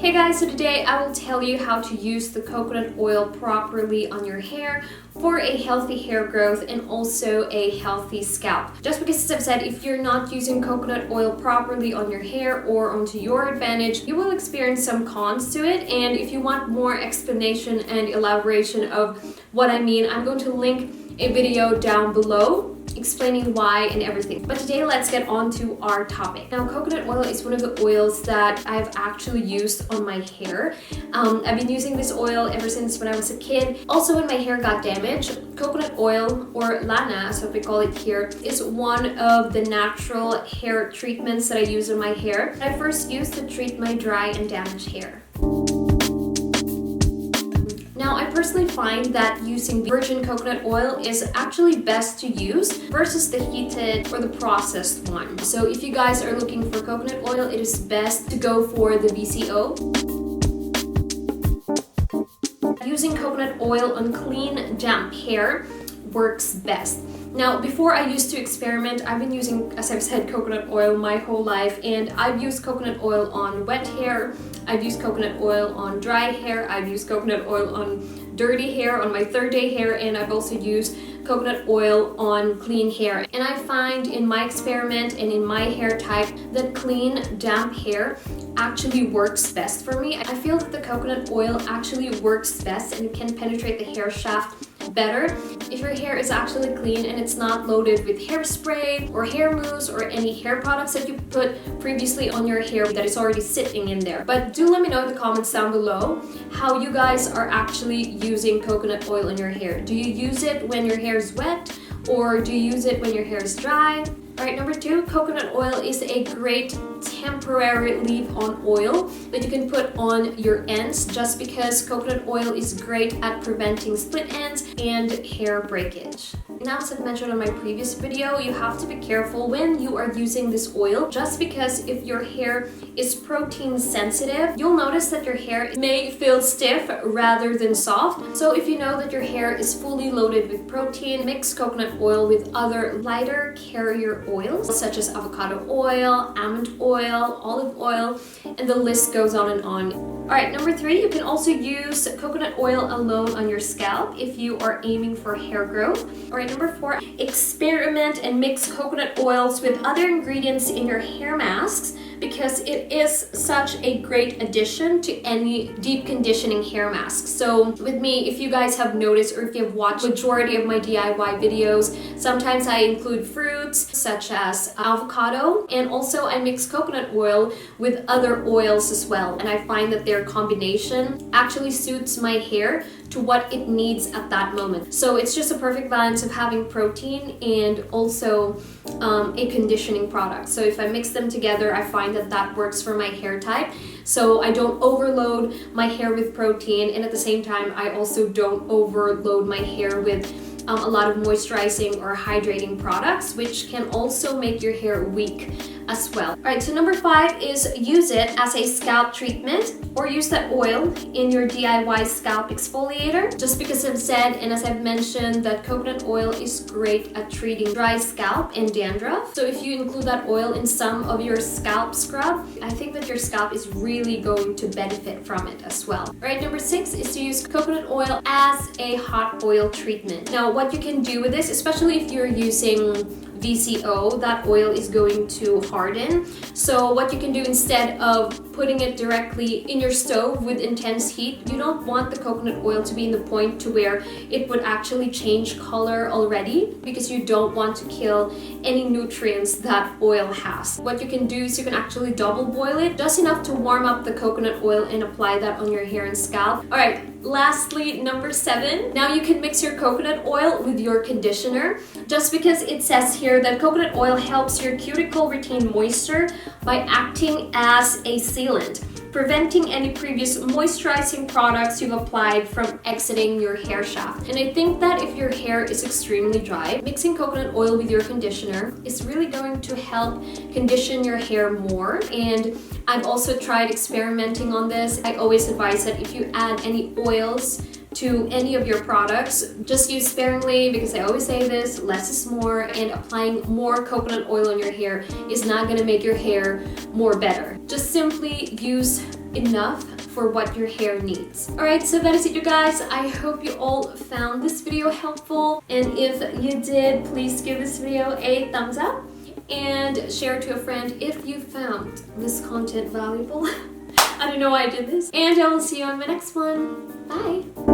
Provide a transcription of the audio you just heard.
Hey guys, so today I will tell you how to use the coconut oil properly on your hair for a healthy hair growth and also a healthy scalp. Just because, as I've said, if you're not using coconut oil properly on your hair or onto your advantage, you will experience some cons to it. And if you want more explanation and elaboration of what I mean, I'm going to link a video down below explaining why and everything. But today let's get on to our topic. Now, coconut oil is one of the oils that I've actually used on my hair. I've been using this oil ever since when I was a kid. Also, when my hair got damaged, coconut oil, or lana as what we call it here, is one of the natural hair treatments that I use on my hair. I first used to treat my dry and damaged hair. Now, I personally find that using virgin coconut oil is actually best to use versus the heated or the processed one. So if you guys are looking for coconut oil, it is best to go for the VCO. Using coconut oil on clean, damp hair works best. Now, before I used to experiment, I've been using, as I've said, coconut oil my whole life, and I've used coconut oil on wet hair, I've used coconut oil on dry hair, I've used coconut oil on dirty hair, on my third day hair, and I've also used coconut oil on clean hair. And I find in my experiment and in my hair type that clean, damp hair actually works best for me. I feel that the coconut oil actually works best and it can penetrate the hair shaft better if your hair is actually clean and it's not loaded with hairspray or hair mousse or any hair products that you put previously on your hair that is already sitting in there. But do let me know in the comments down below how you guys are actually using coconut oil in your hair. Do you use it when your hair is wet, or do you use it when your hair is dry? Alright, number 2, coconut oil is a great temporary leave-on oil that you can put on your ends, just because coconut oil is great at preventing split ends and hair breakage. Now, as I've mentioned on my previous video, you have to be careful when you are using this oil, just because if your hair is protein sensitive, you'll notice that your hair may feel stiff rather than soft. So if you know that your hair is fully loaded with protein, mix coconut oil with other lighter carrier oils such as avocado oil, almond oil, olive oil, and the list goes on and on. Alright, number 3, you can also use coconut oil alone on your scalp if you are aiming for hair growth. Alright, number 4, experiment and mix coconut oils with other ingredients in your hair masks, because it is such a great addition to any deep conditioning hair mask. So with me, if you guys have noticed, or if you have watched majority of my DIY videos, sometimes I include fruits such as avocado, and also I mix coconut oil with other oils as well. And I find that their combination actually suits my hair to what it needs at that moment. So it's just a perfect balance of having protein and also a conditioning product. So if I mix them together, I find that that works for my hair type. So I don't overload my hair with protein, and at the same time, I also don't overload my hair with a lot of moisturizing or hydrating products, which can also make your hair weak as well. Alright, so number 5 is use it as a scalp treatment, or use that oil in your DIY scalp exfoliator. Just because I've said, and as I've mentioned, that coconut oil is great at treating dry scalp and dandruff. So if you include that oil in some of your scalp scrub, I think that your scalp is really going to benefit from it as well. Alright, number 6 is to use coconut oil as a hot oil treatment. Now, what you can do with this, especially if you're using VCO, that oil is going to harden. So what you can do, instead of putting it directly in your stove with intense heat, you don't want the coconut oil to be in the point to where it would actually change color already, because you don't want to kill any nutrients that oil has. What you can do is you can actually double boil it, just enough to warm up the coconut oil and apply that on your hair and scalp. Alright, lastly, number 7. Now you can mix your coconut oil with your conditioner, just because it says here that coconut oil helps your cuticle retain moisture by acting as a sealant, preventing any previous moisturizing products you've applied from exiting your hair shaft. And I think that if your hair is extremely dry, mixing coconut oil with your conditioner is really going to help condition your hair more. And I've also tried experimenting on this. I always advise that if you add any oils to any of your products, just use sparingly, because I always say this, less is more, and applying more coconut oil on your hair is not going to make your hair more better. Just simply use enough for what your hair needs. Alright, so that is it, you guys. I hope you all found this video helpful, and if you did, please give this video a thumbs up and share it to a friend if you found this content valuable. I don't know why I did this. And I will see you on my next one. Bye!